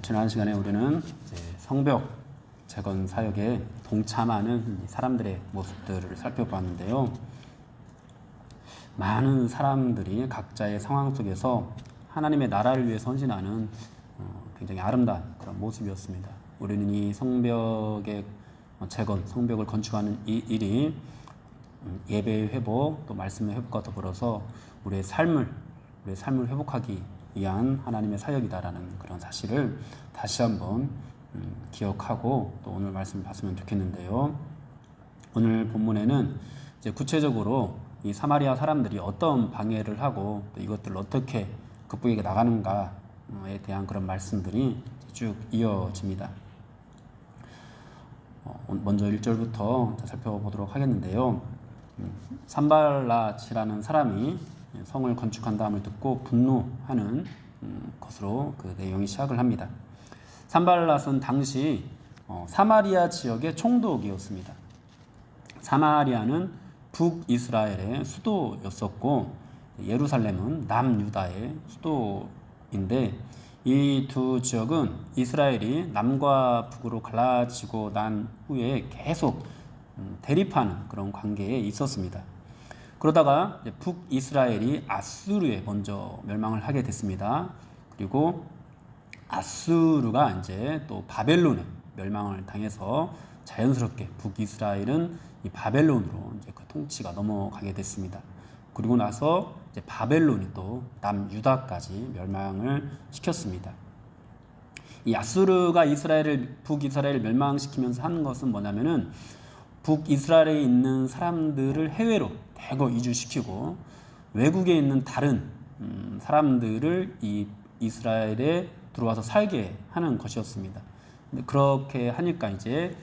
지난 시간에 우리는 이제 성벽 재건 사역에 동참하는 사람들의 모습들을 살펴봤는데요. 많은 사람들이 각자의 상황 속에서 하나님의 나라를 위해 헌신하는 굉장히 아름다운 그런 모습이었습니다. 우리는 이 성벽의 재건, 성벽을 건축하는 이 일이 예배의 회복, 또 말씀의 회복과 더불어서 우리의 삶을 회복하기 위한 하나님의 사역이다라는 그런 사실을 다시 한번 기억하고 또 오늘 말씀을 봤으면 좋겠는데요. 오늘 본문에는 이제 구체적으로 이 사마리아 사람들이 어떤 방해를 하고 또 이것들을 어떻게 극복해 나가는가에 대한 그런 말씀들이 쭉 이어집니다. 먼저 1절부터 살펴보도록 하겠는데요. 산발랏이라는 사람이 성을 건축한 다음을 듣고 분노하는 것으로 그 내용이 시작을 합니다. 산발랏은 당시 사마리아 지역의 총독이었습니다. 사마리아는 북이스라엘의 수도였었고 예루살렘은 남유다의 수도인데 이 두 지역은 이스라엘이 남과 북으로 갈라지고 난 후에 계속 대립하는 그런 관계에 있었습니다. 그러다가 북이스라엘이 아수르에 먼저 멸망을 하게 됐습니다. 그리고 아수르가 이제 또 바벨론에 멸망을 당해서 자연스럽게 북이스라엘은 이 바벨론으로 이제 그 통치가 넘어가게 됐습니다. 그리고 나서 이제 바벨론이 또 남유다까지 멸망을 시켰습니다. 이 아수르가 북이스라엘을 멸망시키면서 하는 것은 뭐냐면은 북이스라엘에 있는 사람들을 해외로 대거 이주시키고 외국에 있는 다른 사람들을 이 이스라엘에 들어와서 살게 하는 것이었습니다. 근데 그렇게 하니까 이제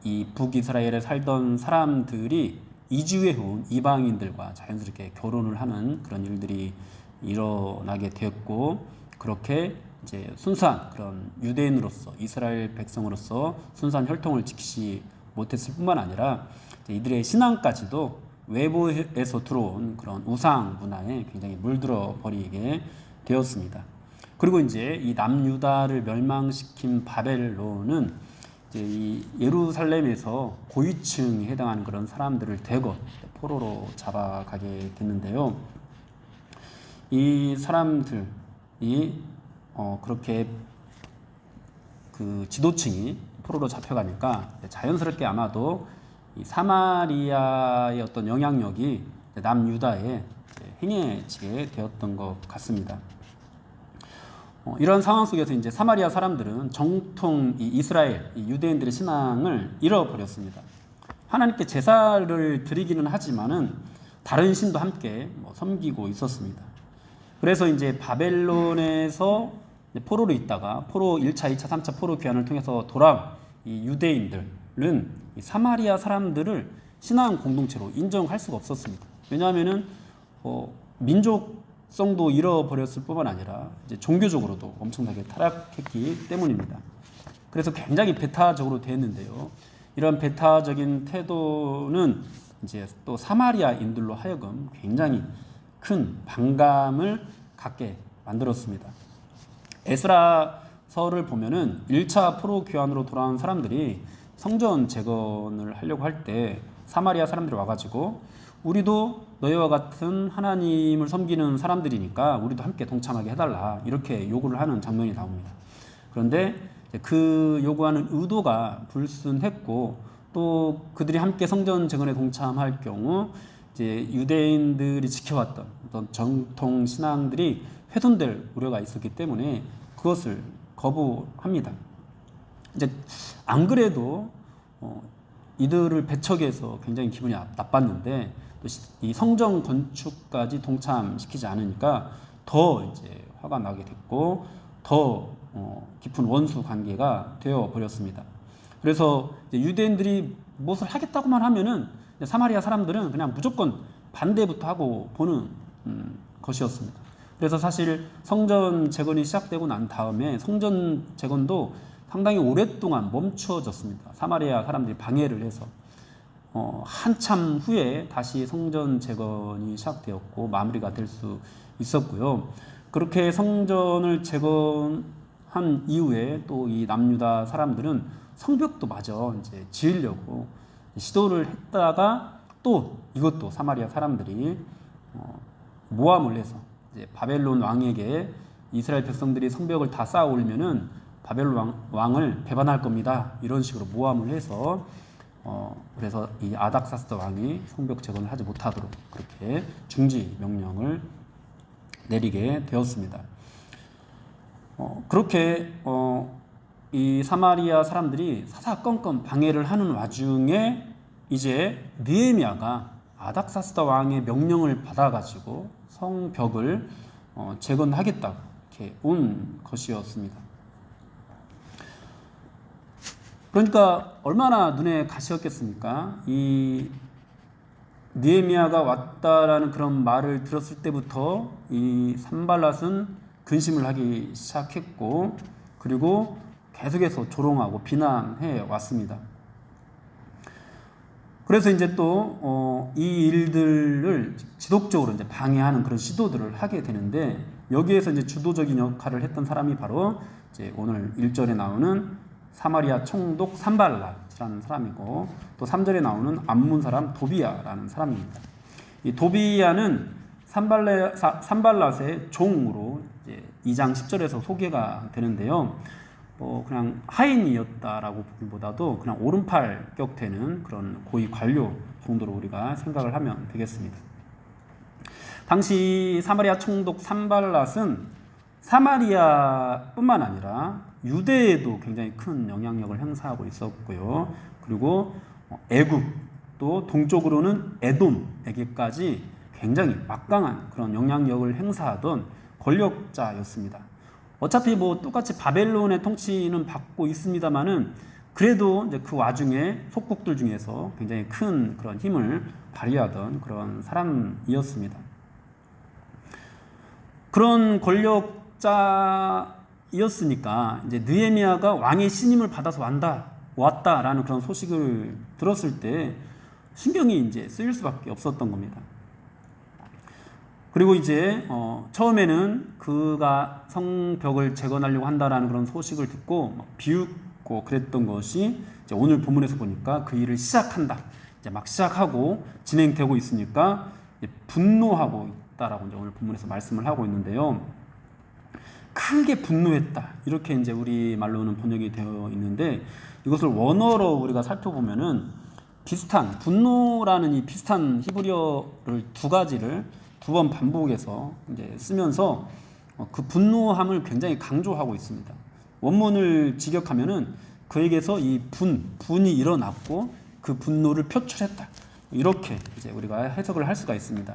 이 북이스라엘에 살던 사람들이 이주해온 이방인들과 자연스럽게 결혼을 하는 그런 일들이 일어나게 되었고 그렇게 이제 순수한 그런 유대인으로서 이스라엘 백성으로서 순수한 혈통을 지키지 못했을 뿐만 아니라 이들의 신앙까지도 외부에서 들어온 그런 우상 문화에 굉장히 물들어 버리게 되었습니다. 그리고 이제 이 남유다를 멸망시킨 바벨론은 이제 이 예루살렘에서 고위층에 해당하는 그런 사람들을 대거 포로로 잡아가게 됐는데요. 이 사람들이 그렇게 그 지도층이 포로로 잡혀가니까 자연스럽게 아마도 이 사마리아의 어떤 영향력이 남유다에 행해지게 되었던 것 같습니다. 이런 상황 속에서 이제 사마리아 사람들은 정통 이 이스라엘 이 유대인들의 신앙을 잃어버렸습니다. 하나님께 제사를 드리기는 하지만은 다른 신도 함께 섬기고 있었습니다. 그래서 이제 바벨론에서 포로로 있다가 포로 1차, 2차, 3차 포로 귀환을 통해서 돌아온 이 유대인들은 이 사마리아 사람들을 신앙 공동체로 인정할 수가 없었습니다. 왜냐하면은 민족성도 잃어버렸을 뿐만 아니라 이제 종교적으로도 엄청나게 타락했기 때문입니다. 그래서 굉장히 배타적으로 되었는데요. 이런 배타적인 태도는 이제 또 사마리아인들로 하여금 굉장히 큰 반감을 갖게 만들었습니다. 에스라서를 보면은 1차 포로 귀환으로 돌아온 사람들이 성전 재건을 하려고 할 때 사마리아 사람들이 와가지고 우리도 너희와 같은 하나님을 섬기는 사람들이니까 우리도 함께 동참하게 해달라 이렇게 요구를 하는 장면이 나옵니다. 그런데 그 요구하는 의도가 불순했고 또 그들이 함께 성전 재건에 동참할 경우 이제 유대인들이 지켜왔던 어떤 정통 신앙들이 훼손될 우려가 있었기 때문에 그것을 거부합니다. 이제 안 그래도 이들을 배척해서 굉장히 기분이 나빴는데 또 이 성전 건축까지 동참시키지 않으니까 더 이제 화가 나게 됐고 더 깊은 원수 관계가 되어 버렸습니다. 그래서 이제 유대인들이 무엇을 하겠다고만 하면은 사마리아 사람들은 그냥 무조건 반대부터 하고 보는 것이었습니다. 그래서 사실 성전 재건이 시작되고 난 다음에 성전 재건도 상당히 오랫동안 멈추어졌습니다. 사마리아 사람들이 방해를 해서 한참 후에 다시 성전 재건이 시작되었고 마무리가 될 수 있었고요. 그렇게 성전을 재건한 한 이후에 또 이 남유다 사람들은 성벽도 마저 이제 지으려고 시도를 했다가 또 이것도 사마리아 사람들이 모함을 해서 이제 바벨론 왕에게 이스라엘 백성들이 성벽을 다 쌓아 올리면은 바벨론 왕을 배반할 겁니다. 이런 식으로 모함을 해서 그래서 이 아닥사스다 왕이 성벽 재건을 하지 못하도록 그렇게 중지 명령을 내리게 되었습니다. 그렇게 이 사마리아 사람들이 사사건건 방해를 하는 와중에 이제 느헤미야가 아닥사스다 왕의 명령을 받아가지고 성벽을 재건하겠다고 이렇게 온 것이었습니다. 그러니까 얼마나 눈에 가시였겠습니까? 이 느헤미야가 왔다라는 그런 말을 들었을 때부터 이 산발랏은 근심을 하기 시작했고, 그리고 계속해서 조롱하고 비난해 왔습니다. 그래서 이제 또 이 일들을 지속적으로 이제 방해하는 그런 시도들을 하게 되는데, 여기에서 이제 주도적인 역할을 했던 사람이 바로 이제 오늘 1절에 나오는 사마리아 총독 산발랏이라는 사람이고, 또 3절에 나오는 암몬 사람 도비야라는 사람입니다. 이 도비야는 산발랏의 종으로 이제 2장 10절에서 소개가 되는데요. 그냥 하인이었다라고 보기보다도 그냥 오른팔 격 되는 그런 고위 관료 정도로 우리가 생각을 하면 되겠습니다. 당시 사마리아 총독 산발랏은 사마리아뿐만 아니라 유대에도 굉장히 큰 영향력을 행사하고 있었고요. 그리고 애굽 또 동쪽으로는 에돔에게까지 굉장히 막강한 그런 영향력을 행사하던 권력자였습니다. 어차피 뭐 똑같이 바벨론의 통치는 받고 있습니다만은 그래도 이제 그 와중에 속국들 중에서 굉장히 큰 그런 힘을 발휘하던 그런 사람이었습니다. 그런 권력자였으니까 이제 느헤미야가 왕의 신임을 받아서 왔다라는 그런 소식을 들었을 때 신경이 이제 쓰일 수밖에 없었던 겁니다. 그리고 이제 처음에는 그가 성벽을 재건하려고 한다라는 그런 소식을 듣고 비웃고 그랬던 것이 이제 오늘 본문에서 보니까 그 일을 시작한다. 이제 막 시작하고 진행되고 있으니까 분노하고 있다라고 이제 오늘 본문에서 말씀을 하고 있는데요. 크게 분노했다. 이렇게 이제 우리 말로는 번역이 되어 있는데, 이것을 원어로 우리가 살펴보면은 분노라는 이 비슷한 히브리어를 두 가지를 두 번 반복해서 이제 쓰면서 그 분노함을 굉장히 강조하고 있습니다. 원문을 직역하면은 그에게서 이 분이 일어났고 그 분노를 표출했다. 이렇게 이제 우리가 해석을 할 수가 있습니다.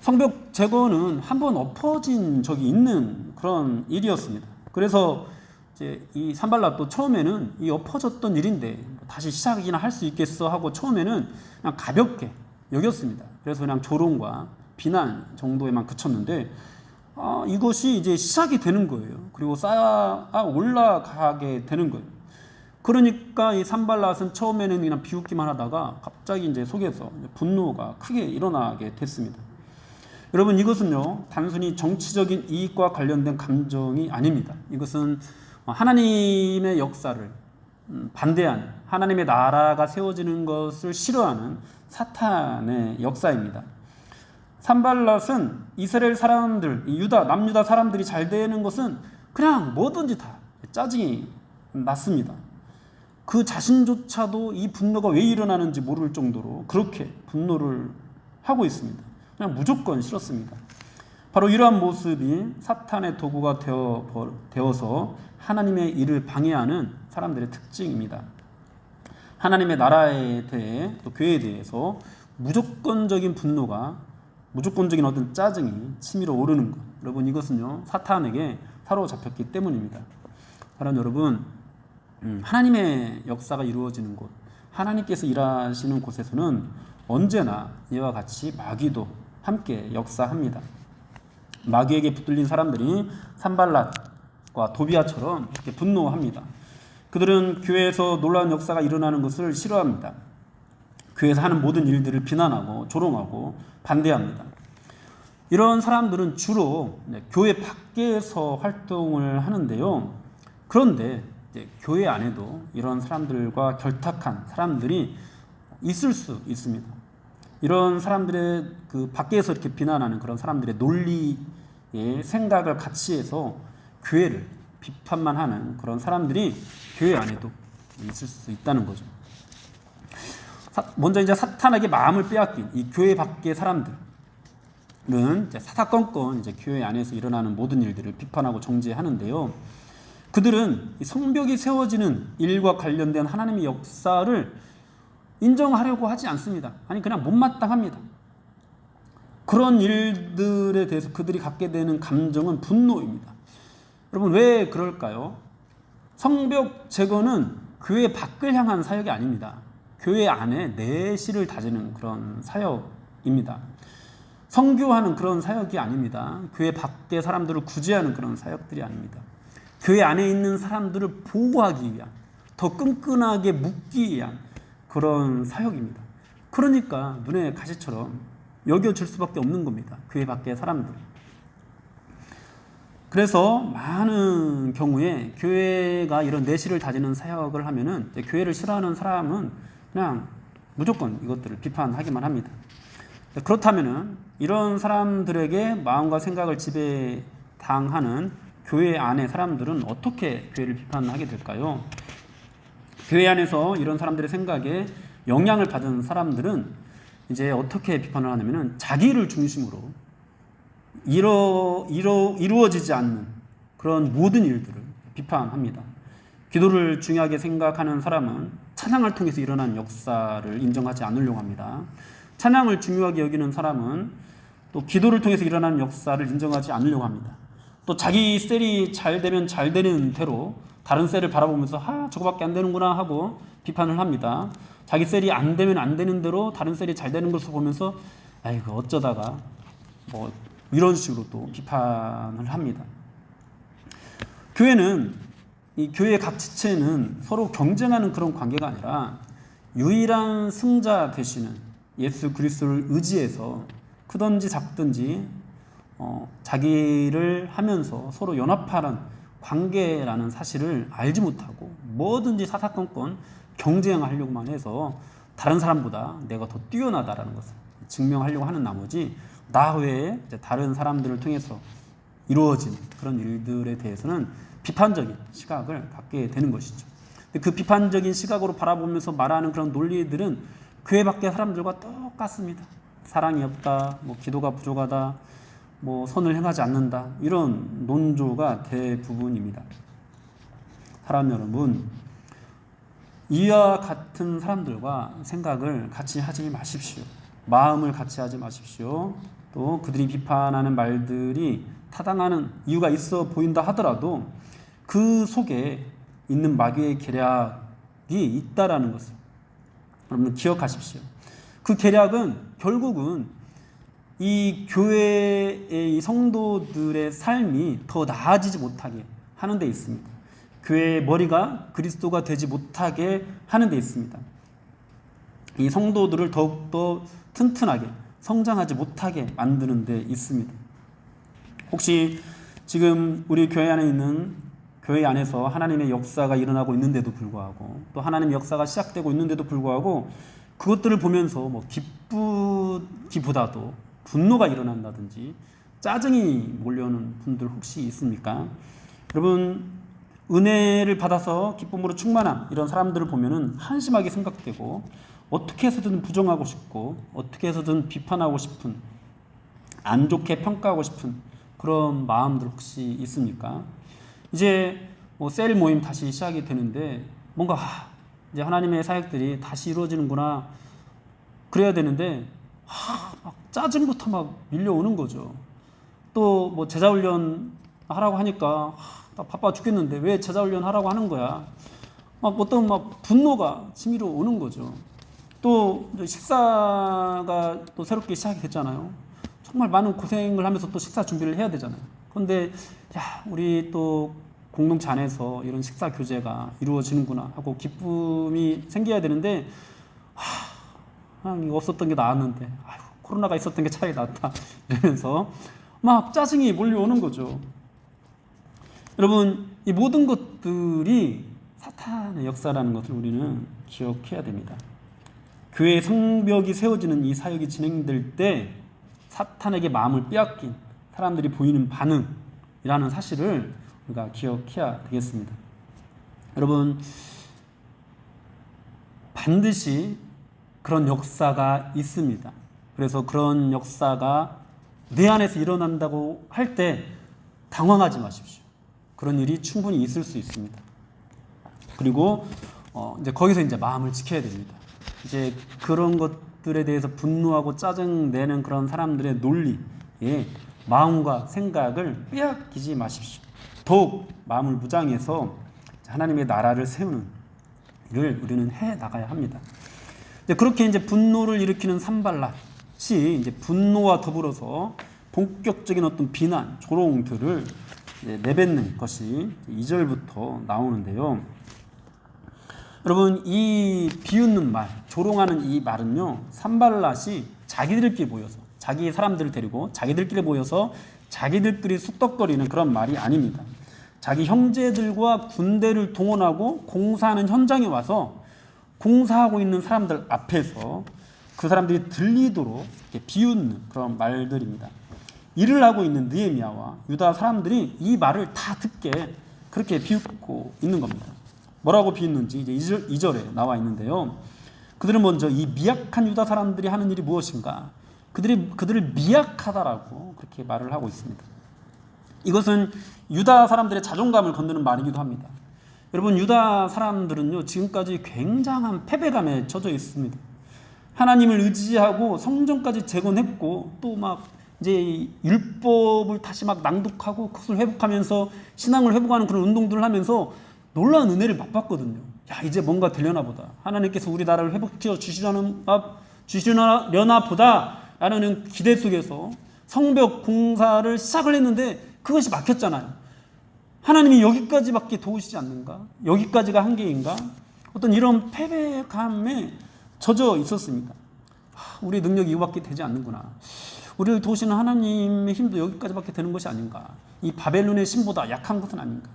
성벽 재건은 한번 엎어진 적이 있는 그런 일이었습니다. 그래서 이제 이 산발랏도 처음에는 이 엎어졌던 일인데 다시 시작이나 할 수 있겠어 하고 처음에는 그냥 가볍게 여겼습니다. 그래서 그냥 조롱과 비난 정도에만 그쳤는데 이것이 이제 시작이 되는 거예요. 그리고 쌓아 올라가게 되는 거예요. 그러니까 이 산발랏은 처음에는 그냥 비웃기만 하다가 갑자기 이제 속에서 분노가 크게 일어나게 됐습니다. 여러분, 이것은요 단순히 정치적인 이익과 관련된 감정이 아닙니다. 이것은 하나님의 역사를 반대하는, 하나님의 나라가 세워지는 것을 싫어하는 사탄의 역사입니다. 산발랏은 이스라엘 사람들, 남유다 사람들이 잘 되는 것은 그냥 뭐든지 다 짜증이 났습니다. 그 자신조차도 이 분노가 왜 일어나는지 모를 정도로 그렇게 분노를 하고 있습니다. 그냥 무조건 싫었습니다. 바로 이러한 모습이 사탄의 도구가 되어서 하나님의 일을 방해하는 사람들의 특징입니다. 하나님의 나라에 대해 또 교회에 대해서 무조건적인 분노가, 무조건적인 어떤 짜증이 치밀어 오르는 것, 여러분 이것은요 사탄에게 사로잡혔기 때문입니다. 사랑하는 여러분, 하나님의 역사가 이루어지는 곳, 하나님께서 일하시는 곳에서는 언제나 이와 같이 마귀도 함께 역사합니다. 마귀에게 붙들린 사람들이 산발랏과 도비야처럼 이렇게 분노합니다. 그들은 교회에서 놀라운 역사가 일어나는 것을 싫어합니다. 교회에서 하는 모든 일들을 비난하고 조롱하고 반대합니다. 이런 사람들은 주로 교회 밖에서 활동을 하는데요. 그런데 이제 교회 안에도 이런 사람들과 결탁한 사람들이 있을 수 있습니다. 이런 사람들의 그 밖에서 이렇게 비난하는 그런 사람들의 논리의 생각을 같이 해서 교회를 비판만 하는 그런 사람들이 교회 안에도 있을 수 있다는 거죠. 먼저 이제 사탄에게 마음을 빼앗긴 이 교회 밖의 사람들은 이제 사사건건 이제 교회 안에서 일어나는 모든 일들을 비판하고 정죄하는데요. 그들은 성벽이 세워지는 일과 관련된 하나님의 역사를 인정하려고 하지 않습니다. 아니 그냥 못마땅합니다. 그런 일들에 대해서 그들이 갖게 되는 감정은 분노입니다. 여러분 왜 그럴까요? 성벽 제거는 교회 밖을 향한 사역이 아닙니다. 교회 안에 내실을 다지는 그런 사역입니다. 선교하는 그런 사역이 아닙니다. 교회 밖의 사람들을 구제하는 그런 사역들이 아닙니다. 교회 안에 있는 사람들을 보호하기 위한, 더 끈끈하게 묶기 위한 그런 사역입니다. 그러니까 눈에 가시처럼 여겨질 수밖에 없는 겁니다. 교회 밖의 사람들. 그래서 많은 경우에 교회가 이런 내실을 다지는 사역을 하면은 교회를 싫어하는 사람은 그냥 무조건 이것들을 비판하기만 합니다. 그렇다면은 이런 사람들에게 마음과 생각을 지배당하는 교회 안의 사람들은 어떻게 교회를 비판하게 될까요? 교회 안에서 이런 사람들의 생각에 영향을 받은 사람들은 이제 어떻게 비판을 하냐면은 자기를 중심으로 이루어지지 않는 그런 모든 일들을 비판합니다. 기도를 중요하게 생각하는 사람은 찬양을 통해서 일어난 역사를 인정하지 않으려고 합니다. 찬양을 중요하게 여기는 사람은 또 기도를 통해서 일어나는 역사를 인정하지 않으려고 합니다. 또 자기 셀이 잘 되면 잘 되는 대로 다른 셀을 바라보면서 저거밖에 안 되는구나 하고 비판을 합니다. 자기 셀이 안 되면 안 되는 대로 다른 셀이 잘 되는 것을 보면서 아이고 어쩌다가 뭐 이런 식으로 또 비판을 합니다. 교회는 이 교회의 각 지체는 서로 경쟁하는 그런 관계가 아니라 유일한 승자 되시는 예수 그리스도를 의지해서 크든지 작든지 자기를 하면서 서로 연합하는 관계라는 사실을 알지 못하고 뭐든지 사사건건 경쟁하려고만 해서 다른 사람보다 내가 더 뛰어나다라는 것을 증명하려고 하는 나머지 나 외에 다른 사람들을 통해서 이루어진 그런 일들에 대해서는 비판적인 시각을 갖게 되는 것이죠. 그 비판적인 시각으로 바라보면서 말하는 그런 논리들은 교회 밖의 사람들과 똑같습니다. 사랑이 없다, 뭐 기도가 부족하다, 뭐 선을 행하지 않는다, 이런 논조가 대부분입니다. 사람 여러분, 이와 같은 사람들과 생각을 같이 하지 마십시오. 마음을 같이 하지 마십시오. 또 그들이 비판하는 말들이 타당하는 이유가 있어 보인다 하더라도 그 속에 있는 마귀의 계략이 있다라는 것을 여러분 기억하십시오. 그 계략은 결국은 이 교회의 성도들의 삶이 더 나아지지 못하게 하는 데 있습니다. 교회의 머리가 그리스도가 되지 못하게 하는 데 있습니다. 이 성도들을 더욱더 튼튼하게 성장하지 못하게 만드는 데 있습니다. 혹시 지금 우리 교회 안에 있는 교회 안에서 하나님의 역사가 일어나고 있는데도 불구하고 또 하나님의 역사가 시작되고 있는데도 불구하고 그것들을 보면서 뭐 기쁘기보다도 분노가 일어난다든지 짜증이 몰려오는 분들 혹시 있습니까? 여러분 은혜를 받아서 기쁨으로 충만한 이런 사람들을 보면은 한심하게 생각되고 어떻게 해서든 부정하고 싶고 어떻게 해서든 비판하고 싶은 안 좋게 평가하고 싶은 그런 마음들 혹시 있습니까? 이제 뭐 셀 모임 다시 시작이 되는데 뭔가 이제 하나님의 사역들이 다시 이루어지는구나 그래야 되는데 막 짜증부터 막 밀려오는 거죠. 또 뭐 제자훈련 하라고 하니까 나 바빠 죽겠는데 왜 제자훈련 하라고 하는 거야? 막 어떤 막 분노가 치밀어 오는 거죠. 또 식사가 또 새롭게 시작이 됐잖아요. 정말 많은 고생을 하면서 또 식사 준비를 해야 되잖아요. 그런데 우리 또 공동체 안에서 이런 식사 교제가 이루어지는구나 하고 기쁨이 생겨야 되는데 그냥 이거 없었던 게 나았는데 코로나가 있었던 게 차라리 낫다. 이러면서 막 짜증이 몰려오는 거죠. 여러분, 이 모든 것들이 사탄의 역사라는 것을 우리는 기억해야 됩니다. 교회의 성벽이 세워지는 이 사역이 진행될 때 사탄에게 마음을 빼앗긴 사람들이 보이는 반응이라는 사실을 우리가 기억해야 되겠습니다. 여러분, 반드시 그런 역사가 있습니다. 그래서 그런 역사가 내 안에서 일어난다고 할 때 당황하지 마십시오. 그런 일이 충분히 있을 수 있습니다. 그리고 이제 거기서 이제 마음을 지켜야 됩니다. 이제 그런 것들에 대해서 분노하고 짜증 내는 그런 사람들의 논리에 마음과 생각을 빼앗기지 마십시오. 더욱 마음을 무장해서 하나님의 나라를 세우는 일을 우리는 해 나가야 합니다. 그렇게 이제 분노를 일으키는 산발랏이 이제 분노와 더불어서 본격적인 어떤 비난, 조롱들을 내뱉는 것이 2절부터 나오는데요. 여러분, 이 비웃는 말, 조롱하는 이 말은요, 산발랏이 자기들끼리 모여서, 자기 사람들을 데리고 자기들끼리 모여서 자기들끼리 쑥덕거리는 그런 말이 아닙니다. 자기 형제들과 군대를 동원하고 공사하는 현장에 와서 공사하고 있는 사람들 앞에서 그 사람들이 들리도록 비웃는 그런 말들입니다. 일을 하고 있는 느헤미야와 유다 사람들이 이 말을 다 듣게 그렇게 비웃고 있는 겁니다. 뭐라고 비웃는지 이제 2절에 나와 있는데요. 그들은 먼저 이 미약한 유다 사람들이 하는 일이 무엇인가? 그들을 미약하다라고 그렇게 말을 하고 있습니다. 이것은 유다 사람들의 자존감을 건드는 말이기도 합니다. 여러분, 유다 사람들은요, 지금까지 굉장한 패배감에 젖어 있습니다. 하나님을 의지하고 성전까지 재건했고 또 막 이제 율법을 다시 막 낭독하고 그것을 회복하면서 신앙을 회복하는 그런 운동들을 하면서 놀라운 은혜를 맛봤거든요. 야, 이제 뭔가 되려나 보다. 하나님께서 우리 나라를 회복시켜 주시려나 보다 라는 기대 속에서 성벽 공사를 시작을 했는데 그것이 막혔잖아요. 하나님이 여기까지밖에 도우시지 않는가? 여기까지가 한계인가? 어떤 이런 패배감에 젖어 있었습니다. 우리의 능력이 이거밖에 되지 않는구나. 우리를 도우시는 하나님의 힘도 여기까지밖에 되는 것이 아닌가. 이 바벨론의 신보다 약한 것은 아닌가.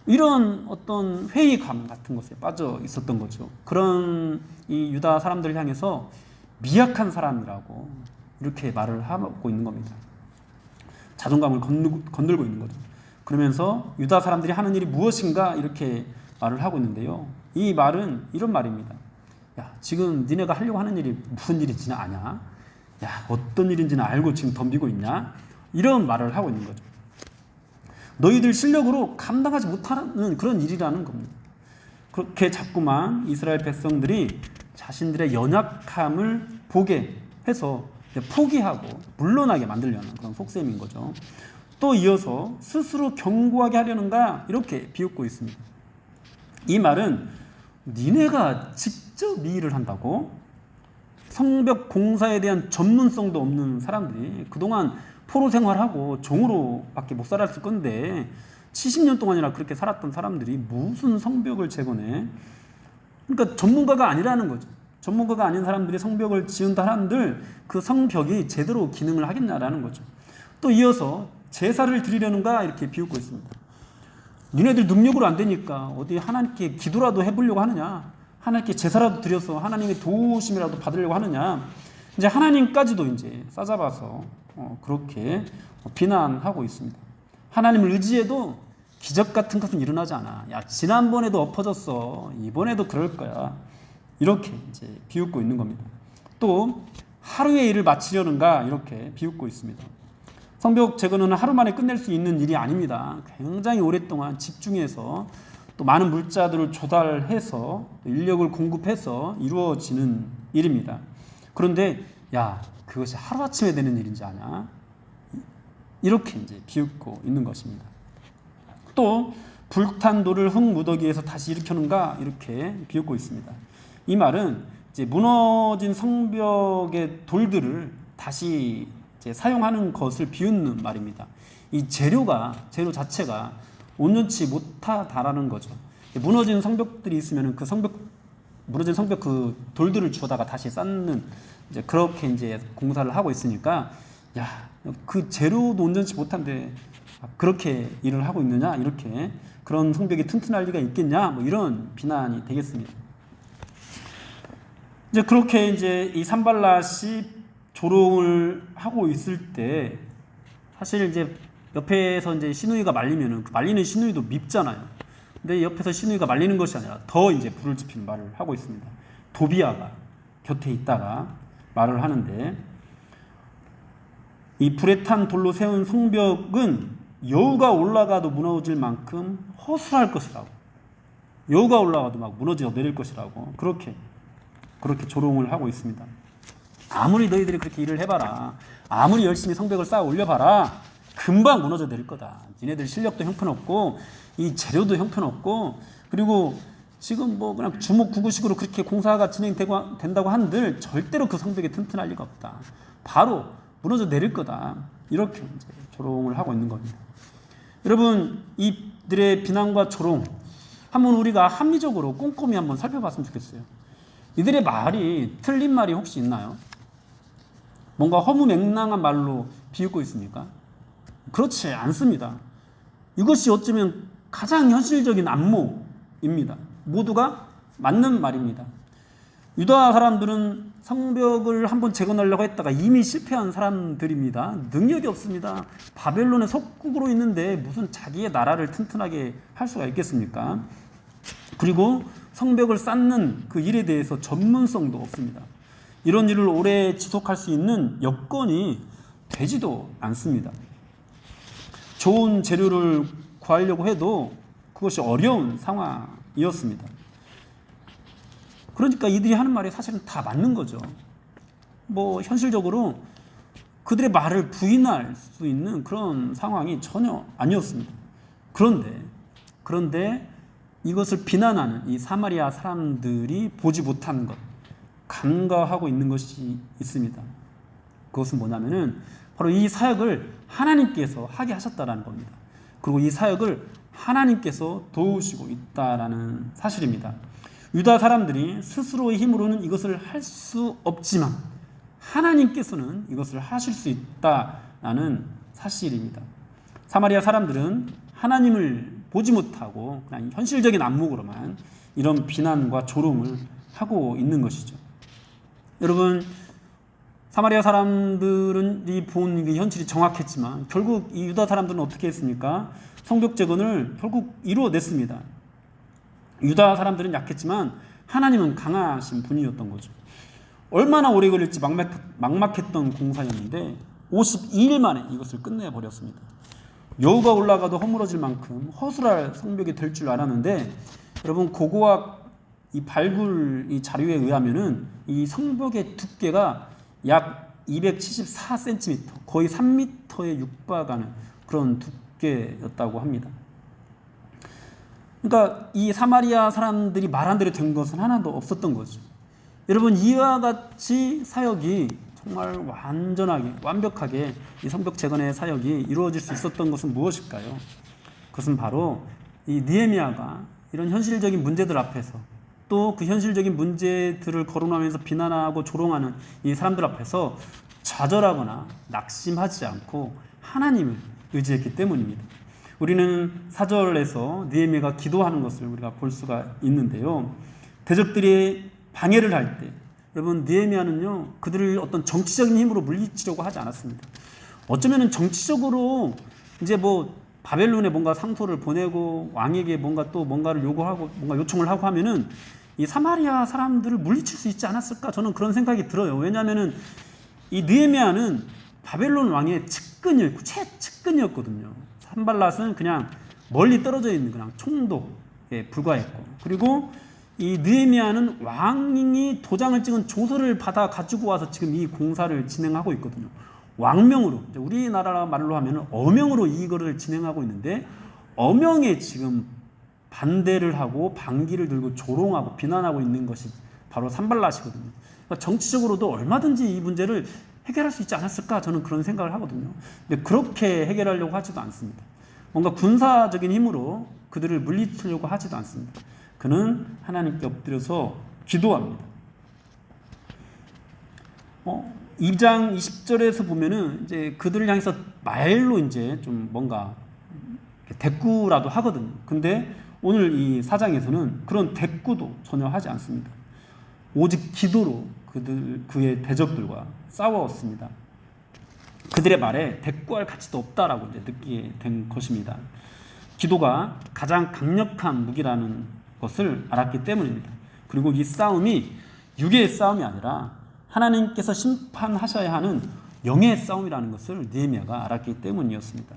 이런 어떤 회의감 같은 것에 빠져 있었던 거죠. 그런 이 유다 사람들을 향해서 미약한 사람이라고 이렇게 말을 하고 있는 겁니다. 자존감을 건들고 있는 거죠. 그러면서 유다 사람들이 하는 일이 무엇인가 이렇게 말을 하고 있는데요. 이 말은 이런 말입니다. 야, 지금 니네가 하려고 하는 일이 무슨 일인지는 아냐? 야, 어떤 일인지는 알고 지금 덤비고 있냐? 이런 말을 하고 있는 거죠. 너희들 실력으로 감당하지 못하는 그런 일이라는 겁니다. 그렇게 자꾸만 이스라엘 백성들이 자신들의 연약함을 보게 해서 포기하고 물러나게 만들려는 그런 속셈인 거죠. 또 이어서 스스로 견고하게 하려는가 이렇게 비웃고 있습니다. 이 말은 니네가 직접 이 일을 한다고? 성벽 공사에 대한 전문성도 없는 사람들이 그동안 포로 생활하고 종으로밖에 못 살았을 건데 70년 동안이나 그렇게 살았던 사람들이 무슨 성벽을 재건해? 그러니까 전문가가 아니라는 거죠. 전문가가 아닌 사람들이 성벽을 지은 사람들 그 성벽이 제대로 기능을 하겠냐라는 거죠. 또 이어서 제사를 드리려는가 이렇게 비웃고 있습니다. 니네들 능력으로 안 되니까 어디 하나님께 기도라도 해보려고 하느냐? 하나님께 제사라도 드려서 하나님의 도우심이라도 받으려고 하느냐? 이제 하나님까지도 이제 싸잡아서 그렇게 비난하고 있습니다. 하나님을 의지해도 기적 같은 것은 일어나지 않아. 야, 지난번에도 엎어졌어. 이번에도 그럴 거야. 이렇게 이제 비웃고 있는 겁니다. 또 하루의 일을 마치려는가 이렇게 비웃고 있습니다. 성벽 재건은 하루 만에 끝낼 수 있는 일이 아닙니다. 굉장히 오랫동안 집중해서 또 많은 물자들을 조달해서 인력을 공급해서 이루어지는 일입니다. 그런데 야, 그것이 하루아침에 되는 일인지 아냐? 이렇게 이제 비웃고 있는 것입니다. 또 불탄 돌을 흙 무더기에서 다시 일으켜는가 이렇게 비웃고 있습니다. 이 말은 이제 무너진 성벽의 돌들을 다시 이제 사용하는 것을 비웃는 말입니다. 이 재료 자체가 온전치 못하다라는 거죠. 무너진 성벽들이 있으면 그 성벽 무너진 성벽 그 돌들을 주워다가 다시 쌓는 이제 그렇게 이제 공사를 하고 있으니까 야, 그 재료도 온전치 못한데 그렇게 일을 하고 있느냐 이렇게 그런 성벽이 튼튼할 리가 있겠냐 뭐 이런 비난이 되겠습니다. 이제 그렇게 이제 이 산발랏이 조롱을 하고 있을 때 사실 이제 옆에서 이제 시누이가 말리면은 그 말리는 시누이도 밉잖아요. 근데 옆에서 시누이가 말리는 것이 아니라 더 이제 불을 지피는 말을 하고 있습니다. 도비아가 곁에 있다가 말을 하는데 이 불에 탄 돌로 세운 성벽은 여우가 올라가도 무너질 만큼 허술할 것이라고. 여우가 올라가도 막 무너져 내릴 것이라고. 그렇게 조롱을 하고 있습니다. 아무리 너희들이 그렇게 일을 해봐라. 아무리 열심히 성벽을 쌓아 올려봐라. 금방 무너져 내릴 거다. 니네들 실력도 형편없고 이 재료도 형편없고 그리고 지금 뭐 그냥 주먹구구식으로 그렇게 공사가 진행된다고 한들 절대로 그 성벽이 튼튼할 리가 없다. 바로 무너져 내릴 거다. 이렇게 이제 조롱을 하고 있는 겁니다. 여러분 이들의 비난과 조롱 한번 우리가 합리적으로 꼼꼼히 한번 살펴봤으면 좋겠어요. 이들의 말이 틀린 말이 혹시 있나요? 뭔가 허무맹랑한 말로 비웃고 있습니까? 그렇지 않습니다. 이것이 어쩌면 가장 현실적인 안목입니다. 모두가 맞는 말입니다. 유다 사람들은 성벽을 한번 재건하려고 했다가 이미 실패한 사람들입니다. 능력이 없습니다. 바벨론의 속국으로 있는데 무슨 자기의 나라를 튼튼하게 할 수가 있겠습니까? 그리고 성벽을 쌓는 그 일에 대해서 전문성도 없습니다. 이런 일을 오래 지속할 수 있는 여건이 되지도 않습니다. 좋은 재료를 구하려고 해도 그것이 어려운 상황이었습니다. 그러니까 이들이 하는 말이 사실은 다 맞는 거죠. 뭐 현실적으로 그들의 말을 부인할 수 있는 그런 상황이 전혀 아니었습니다. 그런데 이것을 비난하는 이 사마리아 사람들이 보지 못한 것, 간과하고 있는 것이 있습니다. 그것은 뭐냐면은 바로 이 사역을 하나님께서 하게 하셨다라는 겁니다. 그리고 이 사역을 하나님께서 도우시고 있다라는 사실입니다. 유다 사람들이 스스로의 힘으로는 이것을 할 수 없지만 하나님께서는 이것을 하실 수 있다라는 사실입니다. 사마리아 사람들은 하나님을 보지 못하고 그냥 현실적인 안목으로만 이런 비난과 조롱을 하고 있는 것이죠. 여러분 사마리아 사람들은 본 현실이 정확했지만 결국 이 유다 사람들은 어떻게 했습니까? 성벽 재건을 결국 이루어냈습니다. 유다 사람들은 약했지만 하나님은 강하신 분이었던 거죠. 얼마나 오래 걸릴지 막막했던 공사였는데 52일 만에 이것을 끝내버렸습니다. 여우가 올라가도 허물어질 만큼 허술할 성벽이 될 줄 알았는데 여러분 고고학 이 발굴 이 자료에 의하면은 이 성벽의 두께가 약 274cm 거의 3m에 육박하는 그런 두께였다고 합니다. 그러니까 이 사마리아 사람들이 말한 대로 된 것은 하나도 없었던 거죠. 여러분 이와 같이 사역이 정말 완벽하게 이 성벽 재건의 사역이 이루어질 수 있었던 것은 무엇일까요? 그것은 바로 이 느헤미야가 이런 현실적인 문제들 앞에서 또 그 현실적인 문제들을 거론하면서 비난하고 조롱하는 이 사람들 앞에서 좌절하거나 낙심하지 않고 하나님을 의지했기 때문입니다. 우리는 4절에서 느헤미야가 기도하는 것을 우리가 볼 수가 있는데요. 대적들이 방해를 할 때 여러분 느헤미야는요 그들을 어떤 정치적인 힘으로 물리치려고 하지 않았습니다. 어쩌면은 정치적으로 이제 뭐 바벨론에 뭔가 상소를 보내고 왕에게 뭔가를 요구하고 뭔가 요청을 하고 하면은 이 사마리아 사람들을 물리칠 수 있지 않았을까 저는 그런 생각이 들어요. 왜냐하면은 이 느헤미야는 바벨론 왕의 최측근이었거든요. 산발랏은 그냥 멀리 떨어져 있는 그냥 총독에 불과했고 그리고 이 느헤미야는 왕이 도장을 찍은 조서를 받아 가지고 와서 지금 이 공사를 진행하고 있거든요. 왕명으로 우리나라 말로 하면 어명으로 이거를 진행하고 있는데 어명에 지금 반대를 하고 반기를 들고 조롱하고 비난하고 있는 것이 바로 산발랏이거든요. 그러니까 정치적으로도 얼마든지 이 문제를 해결할 수 있지 않았을까 저는 그런 생각을 하거든요. 근데 그렇게 해결하려고 하지도 않습니다. 뭔가 군사적인 힘으로 그들을 물리치려고 하지도 않습니다. 그는 하나님께 엎드려서 기도합니다. 2장 20절에서 보면은 이제 그들을 향해서 말로 이제 좀 뭔가 대꾸라도 하거든요. 근데 오늘 이 4장에서는 그런 대꾸도 전혀 하지 않습니다. 오직 기도로 그의 대적들과 싸웠습니다. 그들의 말에 대꾸할 가치도 없다라고 이제 느끼게 된 것입니다. 기도가 가장 강력한 무기라는 것을 알았기 때문입니다. 그리고 이 싸움이 육의 싸움이 아니라 하나님께서 심판하셔야 하는 영의 싸움이라는 것을 느헤미야가 알았기 때문이었습니다.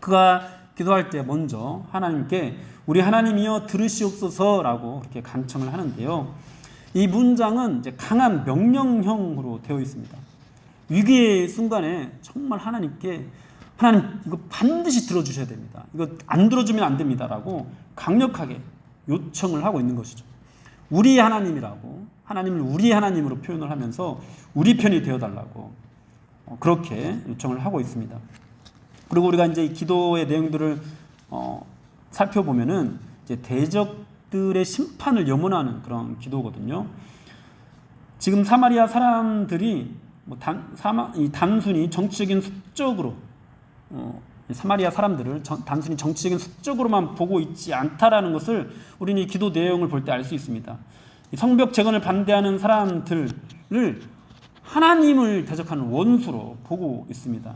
그가 기도할 때 먼저 하나님께 우리 하나님이여 들으시옵소서라고 그렇게 간청을 하는데요. 이 문장은 이제 강한 명령형으로 되어 있습니다. 위기의 순간에 정말 하나님께 하나님 이거 반드시 들어주셔야 됩니다. 이거 안 들어주면 안 됩니다라고 강력하게 요청을 하고 있는 것이죠. 우리 하나님이라고 하나님을 우리 하나님으로 표현을 하면서 우리 편이 되어달라고 그렇게 요청을 하고 있습니다. 그리고 우리가 이제 이 기도의 내용들을 살펴보면은 이제 대적들의 심판을 염원하는 그런 기도거든요. 지금 사마리아 사람들이 단순히 정치적인 숙적으로 사마리아 사람들을 단순히 정치적인 숙적으로만 보고 있지 않다라는 것을 우리는 이 기도 내용을 볼 때 알 수 있습니다. 성벽 재건을 반대하는 사람들을 하나님을 대적하는 원수로 보고 있습니다.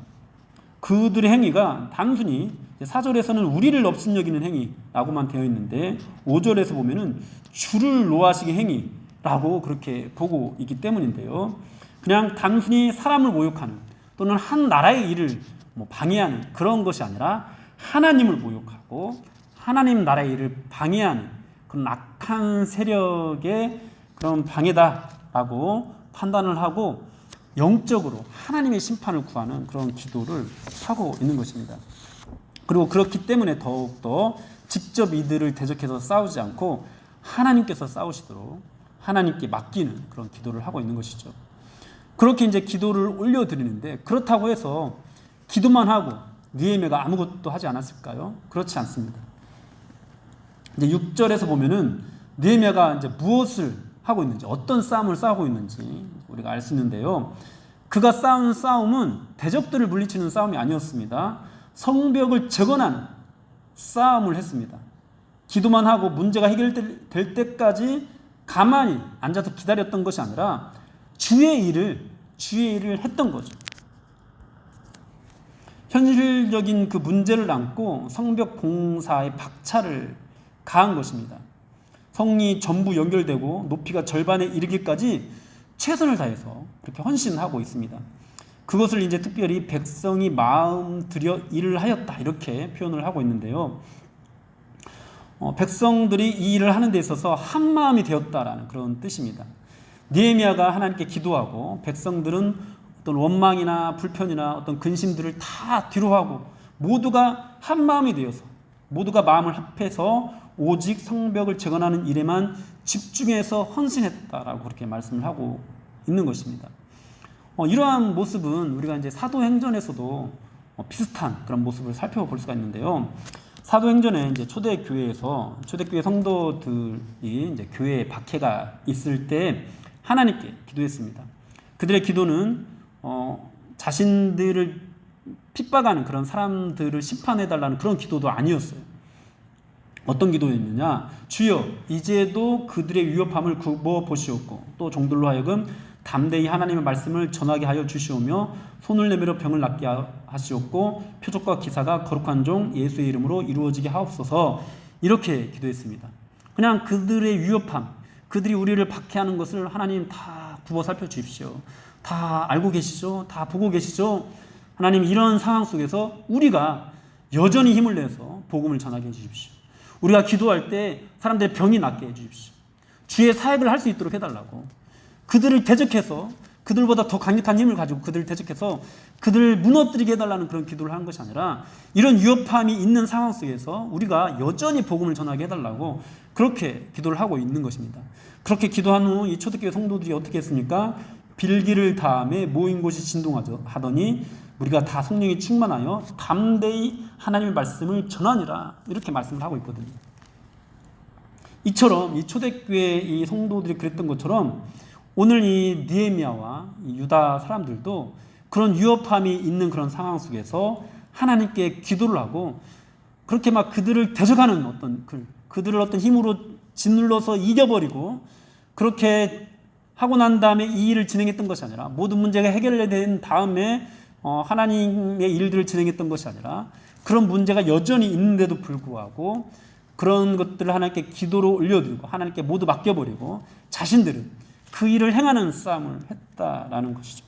그들의 행위가 단순히 4절에서는 우리를 업신여기는 행위라고만 되어 있는데 5절에서 보면은 주를 노하시기 행위라고 그렇게 보고 있기 때문인데요. 그냥 단순히 사람을 모욕하는 또는 한 나라의 일을 방해하는 그런 것이 아니라 하나님을 모욕하고 하나님 나라의 일을 방해하는 그런 악한 세력의 그런 방해다라고 판단을 하고 영적으로 하나님의 심판을 구하는 그런 기도를 하고 있는 것입니다. 그리고 그렇기 때문에 더욱더 직접 이들을 대적해서 싸우지 않고 하나님께서 싸우시도록 하나님께 맡기는 그런 기도를 하고 있는 것이죠. 그렇게 이제 기도를 올려드리는데 그렇다고 해서 기도만 하고 느헤미야가 아무것도 하지 않았을까요? 그렇지 않습니다. 이제 6절에서 보면은 느헤미야가 이제 무엇을 하고 있는지, 어떤 싸움을 싸우고 있는지 우리가 알 수 있는데요. 그가 싸운 싸움은 대적들을 물리치는 싸움이 아니었습니다. 성벽을 재건하는 싸움을 했습니다. 기도만 하고 문제가 해결될 때까지 가만히 앉아서 기다렸던 것이 아니라 주의 일을 했던 거죠. 현실적인 그 문제를 안고 성벽 공사에 박차를 가한 것입니다. 성이 전부 연결되고 높이가 절반에 이르기까지 최선을 다해서 그렇게 헌신하고 있습니다. 그것을 이제 특별히 백성이 마음 들여 일을 하였다 이렇게 표현을 하고 있는데요. 백성들이 이 일을 하는 데 있어서 한 마음이 되었다라는 그런 뜻입니다. 느헤미야가 하나님께 기도하고 백성들은 어떤 원망이나 불편이나 어떤 근심들을 다 뒤로하고 모두가 한 마음이 되어서 모두가 마음을 합해서 오직 성벽을 재건하는 일에만 집중해서 헌신했다라고 그렇게 말씀을 하고 있는 것입니다. 이러한 모습은 우리가 이제 사도행전에서도 비슷한 그런 모습을 살펴볼 수가 있는데요. 사도행전에 이제 초대교회 성도들이 이제 교회에 박해가 있을 때 하나님께 기도했습니다. 그들의 기도는 자신들을 핍박하는 그런 사람들을 심판해달라는 그런 기도도 아니었어요. 어떤 기도였느냐? 주여 이제도 그들의 위협함을 굽어 보시옵고 또 종들로 하여금 담대히 하나님의 말씀을 전하게 하여 주시오며 손을 내밀어 병을 낫게 하시옵고 표적과 기사가 거룩한 종 예수의 이름으로 이루어지게 하옵소서 이렇게 기도했습니다. 그냥 그들의 위협함, 그들이 우리를 박해하는 것을 하나님 다 굽어 살펴주십시오. 다 알고 계시죠? 다 보고 계시죠? 하나님 이런 상황 속에서 우리가 여전히 힘을 내서 복음을 전하게 해주십시오. 우리가 기도할 때 사람들의 병이 낫게 해주십시오. 주의 사역을 할 수 있도록 해달라고. 그들을 대적해서 그들보다 더 강력한 힘을 가지고 그들을 대적해서 그들을 무너뜨리게 해달라는 그런 기도를 하는 것이 아니라 이런 위협함이 있는 상황 속에서 우리가 여전히 복음을 전하게 해달라고 그렇게 기도를 하고 있는 것입니다. 그렇게 기도한 후 이 초대교회 성도들이 어떻게 했습니까? 빌기를 다음에 모인 곳이 진동하더니 우리가 다 성령이 충만하여 담대히 하나님의 말씀을 전하니라 이렇게 말씀을 하고 있거든요. 이처럼 이 초대교회 이 성도들이 그랬던 것처럼 오늘 이 느헤미야와 이 유다 사람들도 그런 위협함이 있는 그런 상황 속에서 하나님께 기도를 하고 그렇게 막 그들을 대적하는 어떤 그들을 어떤 힘으로 짓눌러서 이겨버리고 그렇게 하고 난 다음에 이 일을 진행했던 것이 아니라 모든 문제가 해결된 다음에 하나님의 일들을 진행했던 것이 아니라 그런 문제가 여전히 있는데도 불구하고 그런 것들을 하나님께 기도로 올려드리고 하나님께 모두 맡겨버리고 자신들은 그 일을 행하는 싸움을 했다라는 것이죠.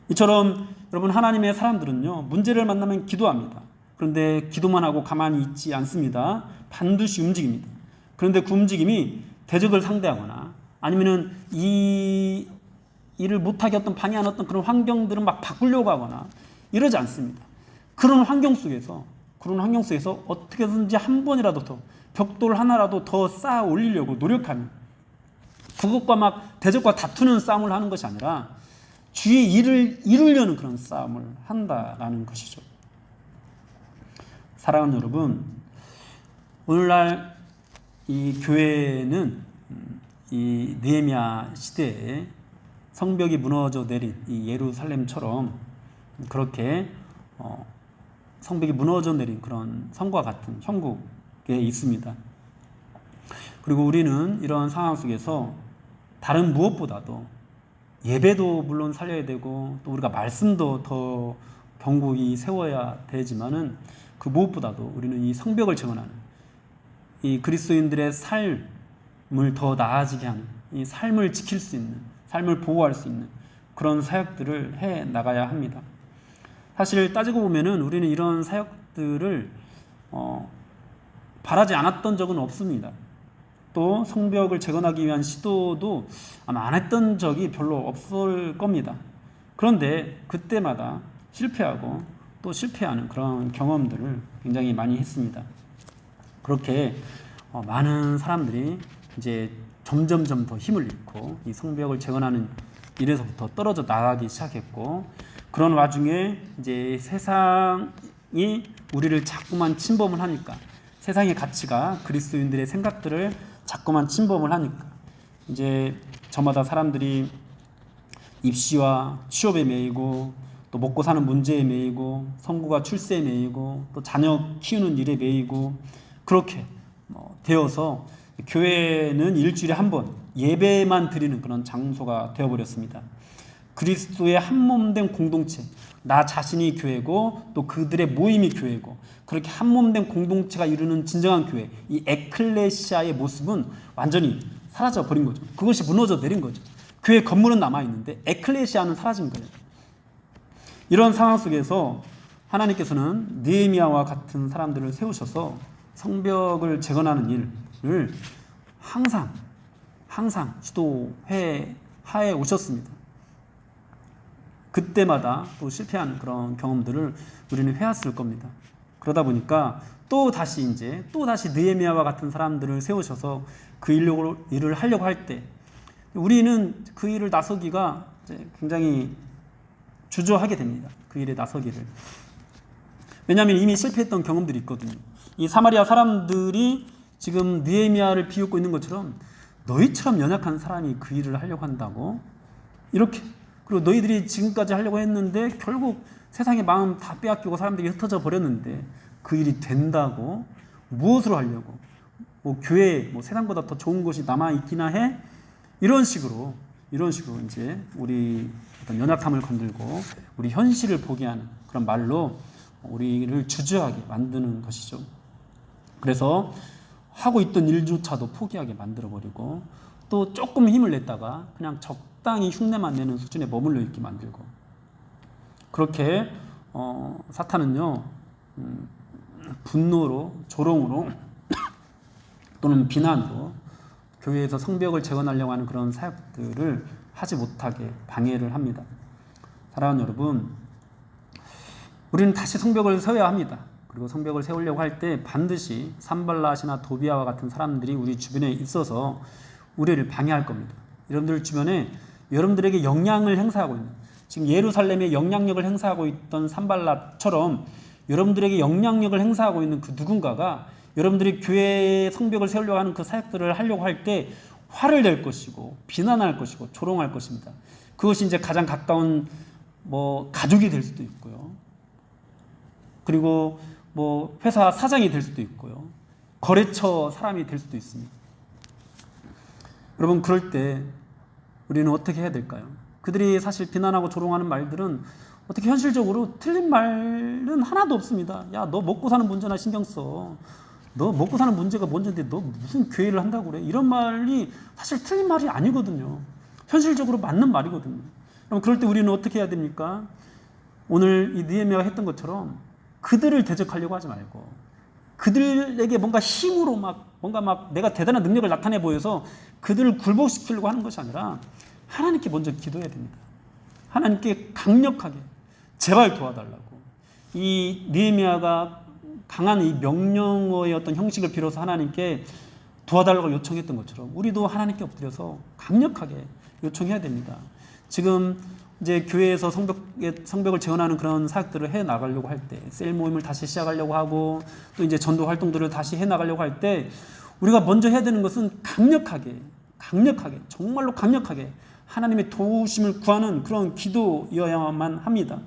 이처럼 여러분 하나님의 사람들은요 문제를 만나면 기도합니다. 그런데 기도만 하고 가만히 있지 않습니다. 반드시 움직입니다. 그런데 그 움직임이 대적을 상대하거나 아니면은 이 일을 못하게 어떤 방해하는 어떤 그런 환경들은 막 바꾸려고 하거나 이러지 않습니다. 그런 환경 속에서 어떻게든지 한 번이라도 더 벽돌 하나라도 더 쌓아 올리려고 노력하는 그것과 막 대적과 다투는 싸움을 하는 것이 아니라 주의 일을 이루려는 그런 싸움을 한다라는 것이죠. 사랑하는 여러분, 오늘날 이 교회는 이 느헤미야 시대에 성벽이 무너져 내린 이 예루살렘처럼 그렇게 성벽이 무너져 내린 그런 성과 같은 형국에 있습니다. 그리고 우리는 이런 상황 속에서 다른 무엇보다도 예배도 물론 살려야 되고 또 우리가 말씀도 더 견고히 세워야 되지만은 그 무엇보다도 우리는 이 성벽을 재건하는 이 그리스도인들의 삶을 더 나아지게 하는 이 삶을 지킬 수 있는 삶을 보호할 수 있는 그런 사역들을 해 나가야 합니다. 사실 따지고 보면은 우리는 이런 사역들을 바라지 않았던 적은 없습니다. 또 성벽을 재건하기 위한 시도도 아마 안 했던 적이 별로 없을 겁니다. 그런데 그때마다 실패하고 또 실패하는 그런 경험들을 굉장히 많이 했습니다. 그렇게 많은 사람들이 이제 점점점 더 힘을 잃고 이 성벽을 재건하는 일에서부터 떨어져 나가기 시작했고 그런 와중에 이제 세상이 우리를 자꾸만 침범을 하니까 세상의 가치가 그리스도인들의 생각들을 자꾸만 침범을 하니까 이제 저마다 사람들이 입시와 취업에 매이고 또 먹고 사는 문제에 매이고 성구가 출세에 매이고 또 자녀 키우는 일에 매이고 그렇게 되어서 교회는 일주일에 한 번 예배만 드리는 그런 장소가 되어버렸습니다. 그리스도의 한몸된 공동체, 나 자신이 교회고 또 그들의 모임이 교회고 그렇게 한몸된 공동체가 이루는 진정한 교회, 이 에클레시아의 모습은 완전히 사라져 버린 거죠. 그것이 무너져 내린 거죠. 교회 건물은 남아있는데 에클레시아는 사라진 거예요. 이런 상황 속에서 하나님께서는 느헤미야와 같은 사람들을 세우셔서 성벽을 재건하는 일을 항상 시도해 오셨습니다. 그때마다 또 실패하는 그런 경험들을 우리는 해왔을 겁니다. 그러다 보니까 또 다시 느헤미야와 같은 사람들을 세우셔서 그 일을 하려고 할 때 우리는 그 일을 나서기가 이제 굉장히 주저하게 됩니다. 그 일에 나서기를. 왜냐하면 이미 실패했던 경험들이 있거든요. 이 사마리아 사람들이 지금 느헤미야를 비웃고 있는 것처럼 너희처럼 연약한 사람이 그 일을 하려고 한다고? 이렇게. 그리고 너희들이 지금까지 하려고 했는데 결국 세상의 마음 다 빼앗기고 사람들이 흩어져 버렸는데 그 일이 된다고? 무엇으로 하려고? 교회에 세상보다 더 좋은 것이 남아있기나 해? 이런 식으로 이제 우리 어떤 연약함을 건들고 우리 현실을 보게 하는 그런 말로 우리를 주저하게 만드는 것이죠. 그래서 하고 있던 일조차도 포기하게 만들어버리고 또 조금 힘을 냈다가 그냥 적당히 흉내만 내는 수준에 머물러 있게 만들고 그렇게 사탄은요 분노로 조롱으로 또는 비난으로 교회에서 성벽을 재건하려고 하는 그런 사역들을 하지 못하게 방해를 합니다. 사랑하는 여러분, 우리는 다시 성벽을 세워야 합니다. 그리고 성벽을 세우려고 할 때 반드시 산발랏이나 도비아와 같은 사람들이 우리 주변에 있어서 우리를 방해할 겁니다. 여러분들 주변에 여러분들에게 영향을 행사하고 있는 지금 예루살렘에 영향력을 행사하고 있던 산발랏처럼 여러분들에게 영향력을 행사하고 있는 그 누군가가 여러분들이 교회에 성벽을 세우려고 하는 그 사역들을 하려고 할 때 화를 낼 것이고 비난할 것이고 조롱할 것입니다. 그것이 이제 가장 가까운 가족이 될 수도 있고요. 그리고 회사 사장이 될 수도 있고요. 거래처 사람이 될 수도 있습니다. 여러분, 그럴 때 우리는 어떻게 해야 될까요? 그들이 사실 비난하고 조롱하는 말들은 어떻게 현실적으로 틀린 말은 하나도 없습니다. 야, 너 먹고 사는 문제나 신경 써. 너 먹고 사는 문제가 뭔데 너 무슨 교회를 한다고 그래? 이런 말이 사실 틀린 말이 아니거든요. 현실적으로 맞는 말이거든요. 그럼 그럴 때 우리는 어떻게 해야 됩니까? 오늘 이 느헤미야가 했던 것처럼 그들을 대적하려고 하지 말고 그들에게 뭔가 힘으로 뭔가 내가 대단한 능력을 나타내 보여서 그들을 굴복시키려고 하는 것이 아니라 하나님께 먼저 기도해야 됩니다. 하나님께 강력하게 제발 도와달라고. 이 느헤미야가 강한 이 명령어의 어떤 형식을 빌어서 하나님께 도와달라고 요청했던 것처럼 우리도 하나님께 엎드려서 강력하게 요청해야 됩니다. 지금 이제 교회에서 성벽을 재건하는 그런 사역들을 해 나가려고 할 때, 셀 모임을 다시 시작하려고 하고 또 이제 전도 활동들을 다시 해 나가려고 할 때 우리가 먼저 해야 되는 것은 강력하게 정말로 강력하게 하나님의 도우심을 구하는 그런 기도여야만 합니다.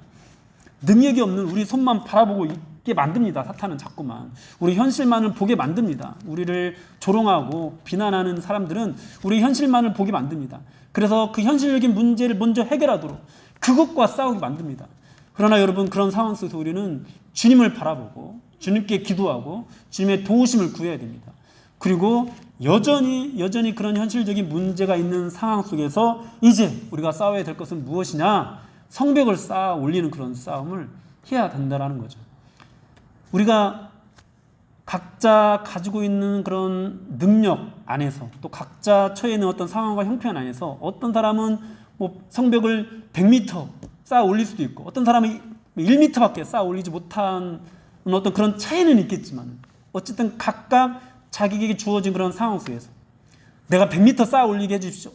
능력이 없는 우리 손만 바라보고 있게 만듭니다. 사탄은 자꾸만 우리 현실만을 보게 만듭니다. 우리를 조롱하고 비난하는 사람들은 우리 현실만을 보게 만듭니다. 그래서 그 현실적인 문제를 먼저 해결하도록 그것과 싸우게 만듭니다. 그러나 여러분, 그런 상황 속에서 우리는 주님을 바라보고 주님께 기도하고 주님의 도우심을 구해야 됩니다. 그리고 여전히 그런 현실적인 문제가 있는 상황 속에서 이제 우리가 싸워야 될 것은 무엇이냐? 성벽을 쌓아 올리는 그런 싸움을 해야 된다는 거죠. 우리가 각자 가지고 있는 그런 능력 안에서 또 각자 처해 있는 어떤 상황과 형편 안에서 어떤 사람은 성벽을 100m 쌓아 올릴 수도 있고 어떤 사람은 1m밖에 쌓아 올리지 못한 어떤 그런 차이는 있겠지만 어쨌든 각각 자기에게 주어진 그런 상황 속에서 내가 100m 쌓아 올리게 해주십시오.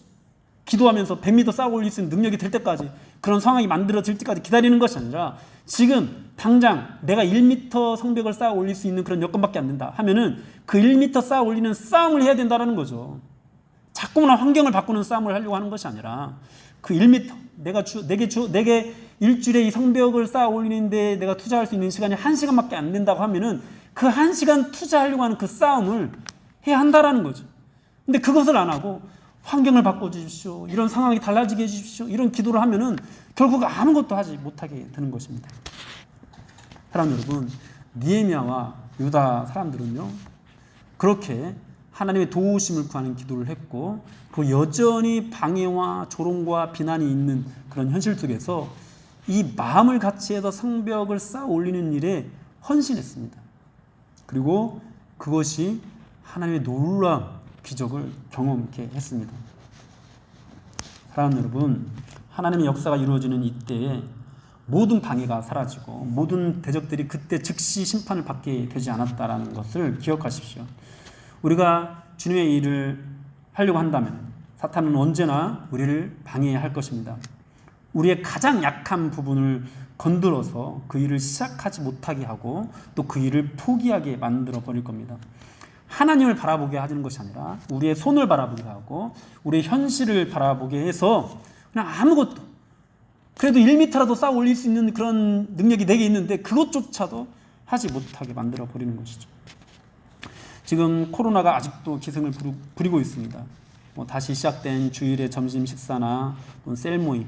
기도하면서 100m 쌓아 올릴 수 있는 능력이 될 때까지 그런 상황이 만들어질 때까지 기다리는 것이 아니라 지금 당장 내가 1m 성벽을 쌓아 올릴 수 있는 그런 여건밖에 안 된다 하면은 그 1m 쌓아 올리는 싸움을 해야 된다는 거죠. 자꾸만 환경을 바꾸는 싸움을 하려고 하는 것이 아니라 그 1m 내게 일주일에 이 성벽을 쌓아 올리는데 내가 투자할 수 있는 시간이 1시간밖에 안 된다고 하면은 그 1시간 투자하려고 하는 그 싸움을 해야 한다라는 거죠. 근데 그것을 안 하고 환경을 바꿔주십시오. 이런 상황이 달라지게 해주십시오. 이런 기도를 하면은 결국 아무것도 하지 못하게 되는 것입니다. 사랑 여러분, 느헤미야와 유다 사람들은요, 그렇게 하나님의 도우심을 구하는 기도를 했고, 그 여전히 방해와 조롱과 비난이 있는 그런 현실 속에서 이 마음을 같이 해서 성벽을 쌓아 올리는 일에 헌신했습니다. 그리고 그것이 하나님의 놀라운 기적을 경험케 했습니다. 사랑하는 여러분, 하나님의 역사가 이루어지는 이때에 모든 방해가 사라지고 모든 대적들이 그때 즉시 심판을 받게 되지 않았다라는 것을 기억하십시오. 우리가 주님의 일을 하려고 한다면 사탄은 언제나 우리를 방해할 것입니다. 우리의 가장 약한 부분을 건드려서 그 일을 시작하지 못하게 하고 또 그 일을 포기하게 만들어 버릴 겁니다. 하나님을 바라보게 하는 것이 아니라 우리의 손을 바라보게 하고 우리의 현실을 바라보게 해서 그냥 아무것도, 그래도 1m라도 쌓아 올릴 수 있는 그런 능력이 내게 있는데 그것조차도 하지 못하게 만들어 버리는 것이죠. 지금 코로나가 아직도 기승을 부리고 있습니다. 다시 시작된 주일의 점심 식사나 셀 모임,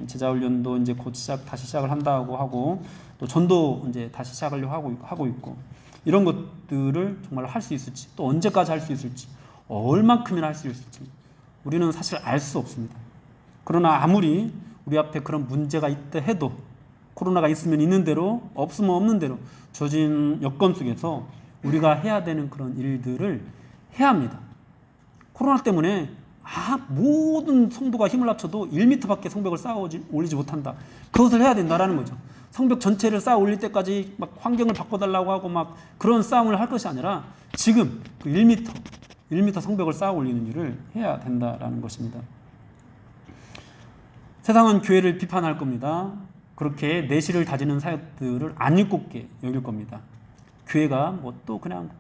제자훈련도 이제 곧 다시 시작을 한다고 하고 또 전도 이제 다시 시작하려고 하고 있고, 이런 것들을 정말 할 수 있을지, 또 언제까지 할 수 있을지, 얼만큼이나 할 수 있을지 우리는 사실 알 수 없습니다. 그러나 아무리 우리 앞에 그런 문제가 있다 해도 코로나가 있으면 있는 대로 없으면 없는 대로 주어진 여건 속에서 우리가 해야 되는 그런 일들을 해야 합니다. 코로나 때문에 모든 성도가 힘을 합쳐도 1m밖에 성벽을 쌓아 올리지 못한다. 그것을 해야 된다라는 거죠. 성벽 전체를 쌓아 올릴 때까지 막 환경을 바꿔달라고 하고 막 그런 싸움을 할 것이 아니라 지금 그 1m 성벽을 쌓아 올리는 일을 해야 된다라는 것입니다. 세상은 교회를 비판할 겁니다. 그렇게 내실을 다지는 사역들을 안 일곱게 여길 겁니다. 교회가 또 그냥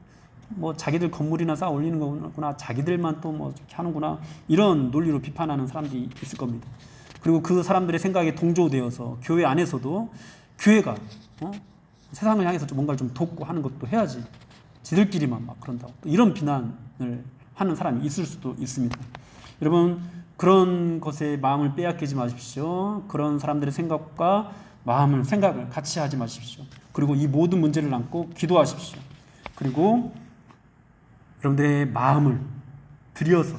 뭐 자기들 건물이나 쌓아 올리는 거구나, 자기들만 또 뭐 이렇게 하는구나, 이런 논리로 비판하는 사람들이 있을 겁니다. 그리고 그 사람들의 생각에 동조되어서 교회 안에서도 교회가 세상을 향해서 좀 뭔가를 좀 돕고 하는 것도 해야지, 지들끼리만 막 그런다고, 이런 비난을 하는 사람이 있을 수도 있습니다. 여러분, 그런 것에 마음을 빼앗기지 마십시오. 그런 사람들의 생각과 생각을 같이 하지 마십시오. 그리고 이 모든 문제를 안고 기도하십시오. 그리고 여러분들의 마음을 들여서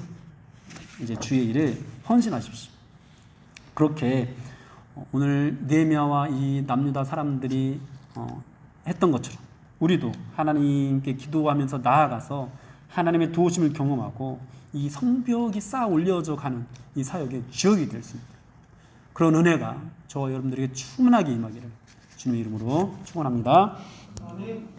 이제 주의 일에 헌신하십시오. 그렇게 오늘 느헤미야와 이 남유다 사람들이 했던 것처럼 우리도 하나님께 기도하면서 나아가서 하나님의 도우심을 경험하고 이 성벽이 쌓아 올려져 가는 이 사역의 주역이 될 수 있는 그런 은혜가 저와 여러분들에게 충만하게 임하기를 주님의 이름으로 축원합니다. 아멘.